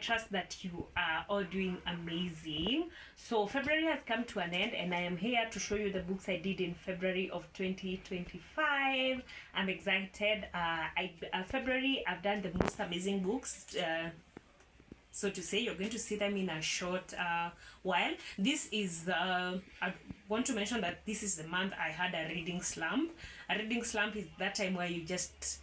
trust that you are all doing amazing. So February has come to an end, and I am here to show you the books I did in February of 2025. I'm excited. February, I've done the most amazing books. So to say, you're going to see them in a short while. This is I want to mention that this is the month I had a reading slump. A reading slump is that time where you just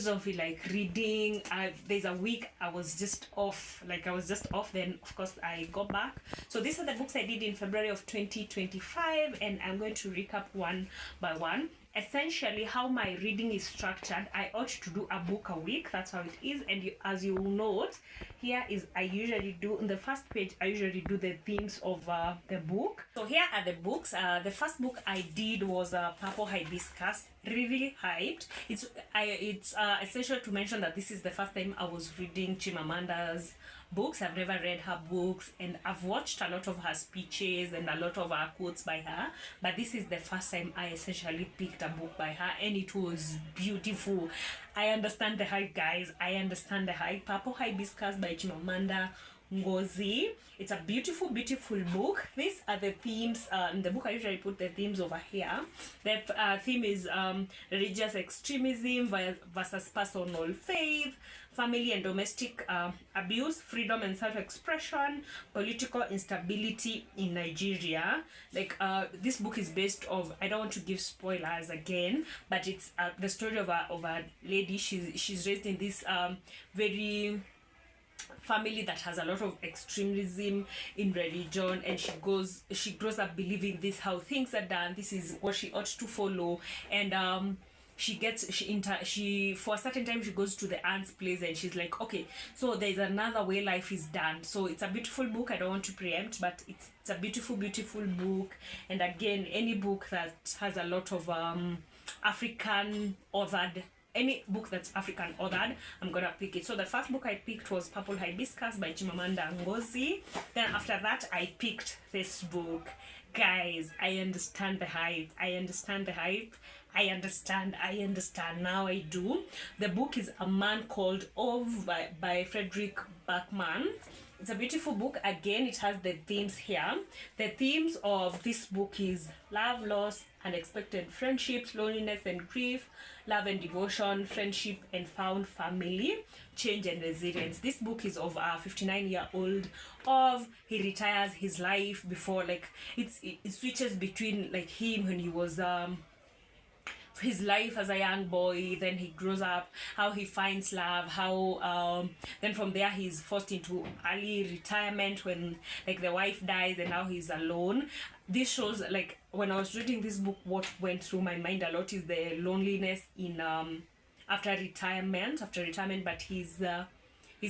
don't feel like reading. There's a week I was just off, then of course I got back. So these are the books I did in February of 2025, and I'm going to recap one by one. Essentially, how my reading is structured, I ought to do a book a week. That's how it is. And as you will note, here is I usually do, on the first page, I usually do the themes of the book. So here are the books. The first book I did was Purple Hibiscus. Really hyped. It's essential to mention that this is the first time I was reading Chimamanda's books. I've never read her books, and I've watched a lot of her speeches and a lot of her quotes by her, but this is the first time I essentially picked a book by her, and it was beautiful. I understand the hype, guys. I understand the hype. Purple Hibiscus by Chimamanda Ngozi. It's a beautiful book. These are the themes. In the book I usually put the themes over here. The theme is religious extremism versus personal faith, family and domestic abuse, freedom and self-expression, political instability in Nigeria. This book is based of, I don't want to give spoilers again, but it's the story of a lady. She's raised in this very family that has a lot of extremism in religion, and she grows up believing this, how things are done, this is what she ought to follow. And she for a certain time she goes to the aunt's place, and she's like, okay, so there's another way life is done. So it's a beautiful book. I don't want to preempt, but it's a beautiful book. And again, any book that has a lot of African authored, any book that's African authored, I'm gonna pick it. So the first book I picked was Purple Hibiscus by Chimamanda Ngozi. Then after that I picked this book. Guys, I understand the hype. I understand. Now I do. The book is A Man Called Ove by Frederick Backman. It's a beautiful book. Again, it has the themes here. The themes of this book is love, loss, unexpected friendships, loneliness and grief, love and devotion, friendship and found family, change and resilience. This book is of a 59-year-old of, he retires his life before, it switches between him when he was his life as a young boy, then he grows up, how he finds love, how then from there he's forced into early retirement when the wife dies, and now he's alone. This shows, when I was reading this book, what went through my mind a lot is the loneliness in after retirement, but he's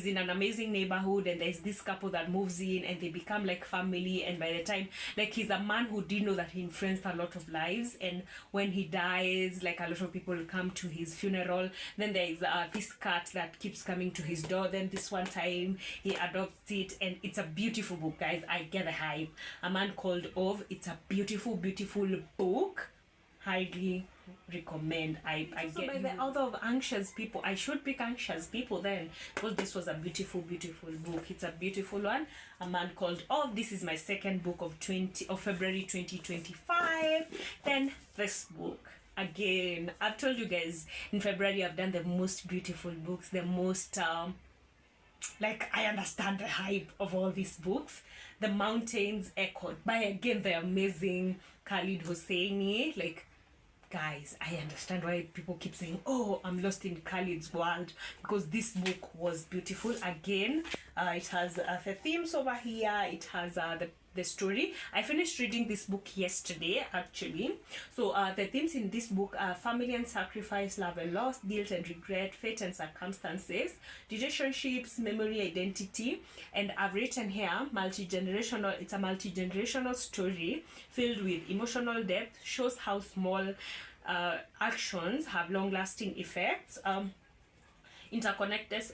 in an amazing neighborhood, and there's this couple that moves in, and they become like family. And by the time, he's a man who did know that he influenced a lot of lives, and when he dies, a lot of people come to his funeral. Then there is this cat that keeps coming to his door. Then this one time he adopts it, and it's a beautiful book, guys. I get the hype. A Man Called Ove. It's a beautiful book. Highly recommend. I get by the author of Anxious People. I should pick Anxious People then, because this was a beautiful book. It's a beautiful one. A Man Called Ove. This is my second book of February 2025. Then this book. Again, I've told you guys, in February I've done the most beautiful books, the most I understand the hype of all these books. The Mountains Echoed by, again, the amazing Khalid Hosseini. Guys, I understand why people keep saying, oh, I'm lost in Khalid's world, because this book was beautiful. Again, it has the themes over here. It has the story. I finished reading this book yesterday, actually. So the themes in this book are family and sacrifice, love and loss, guilt and regret, fate and circumstances, relationships, memory, identity. And I've written here multi-generational. It's a multi-generational story filled with emotional depth, shows how small actions have long-lasting effects. Interconnectedness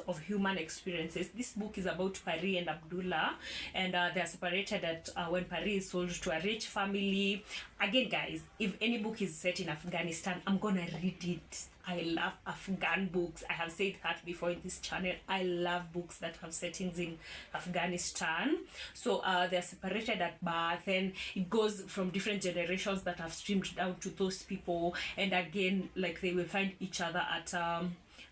of human experiences. This book is about Pari and Abdullah, and they are separated when Pari is sold to a rich family. Again, guys, if any book is set in Afghanistan, I'm gonna read it. I love Afghan books. I have said that before in this channel. I love books that have settings in Afghanistan. So they're separated at birth, and it goes from different generations that have streamed down to those people, and again, like, they will find each other at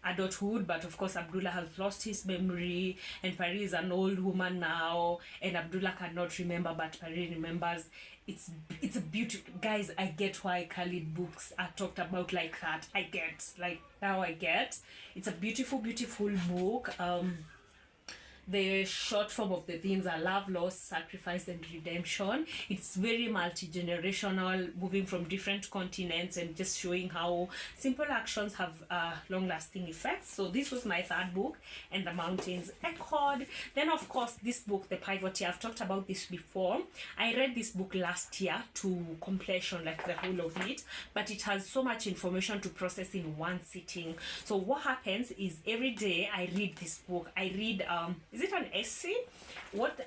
adulthood. But of course, Abdullah has lost his memory, and Pari is an old woman now, and Abdullah cannot remember, but Pari remembers. It's a beautiful, guys. I get why Khalid books are talked about like that. I get, like, now I get. It's a beautiful book. The short form of the themes are love, loss, sacrifice, and redemption. It's very multi-generational, moving from different continents, and just showing how simple actions have long-lasting effects. So this was my third book, and the Mountains Echoed. Then, of course, this book, The Pivot Year, I've talked about this before. I read this book last year to completion, like the whole of it, but it has so much information to process in one sitting. So what happens is, every day I read this book. I read is it an essay?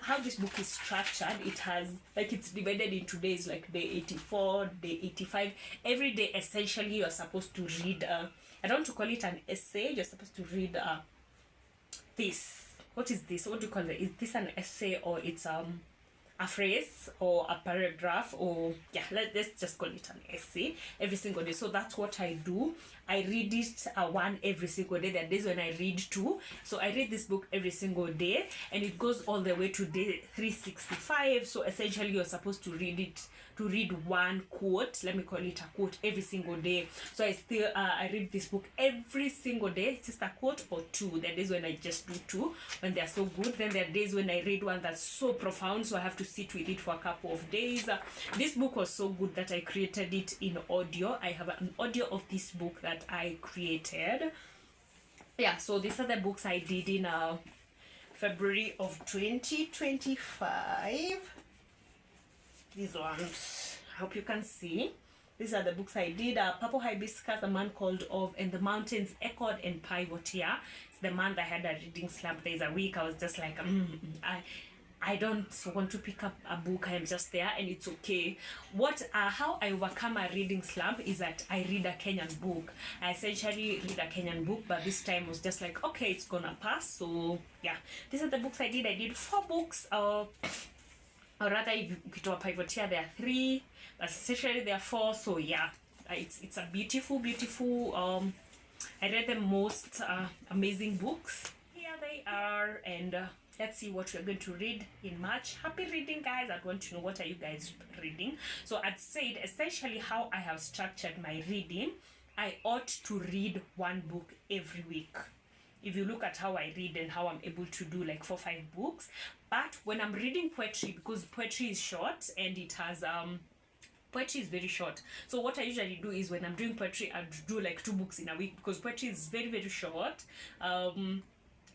How this book is structured, it has, like, it's divided into days, like day 84, day 85. Every day, essentially, you're supposed to read I don't want to call it an essay. You're supposed to read this. What is this? What do you call it? Is this an essay, or it's a phrase or a paragraph? Or yeah, let's just call it an essay every single day. So that's what I do. I read it one every single day. There are days when I read two. So I read this book every single day, and it goes all the way to day 365. So essentially, you're supposed to read one quote, let me call it a quote, every single day. So I read this book every single day, just a quote or two. There are days when I just do two when they're so good. Then there are days when I read one that's so profound, so I have to sit with it for a couple of days. This book was so good that I created it in audio. I have an audio of this book that I created. Yeah, so these are the books I did in February of 2025. These ones, I hope you can see. These are the books I did. Purple Hibiscus, A Man Called Of, and The Mountains Echoed, and Pivot Year. It's the month I had a reading slump. There's a week I was just like, I don't want to pick up a book. I'm just there, and it's okay. How I overcome a reading slump is that I read a Kenyan book. I essentially read a Kenyan book, but this time was just like, okay, it's gonna pass. So yeah, these are the books I did. I did 4 books. Or rather, if you get Pivot Year, there are 3, but essentially there are 4. So yeah, it's a beautiful. I read the most amazing books. Here they are, and let's see what we're going to read in March. Happy reading, guys. I want to know, what are you guys reading? So I'd said essentially how I have structured my reading. I ought to read one book every week. If you look at how I read and how I'm able to do like 4 or 5 books. But when I'm reading poetry, because poetry is short, and it has poetry is very short. So what I usually do is, when I'm doing poetry, I do like 2 books in a week, because poetry is very short.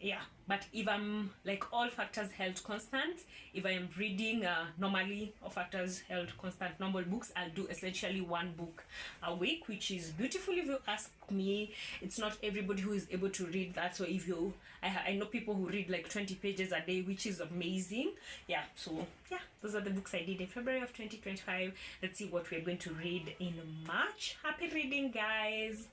Yeah, but if I'm like all factors held constant, if I am reading normally all factors held constant normal books, I'll do essentially 1 book a week, which is beautiful if you ask me. It's not everybody who is able to read that. So if you, I know people who read like 20 pages a day, which is amazing. Yeah, so yeah, those are the books I did in February of 2025. Let's see what we're going to read in March. Happy reading, guys.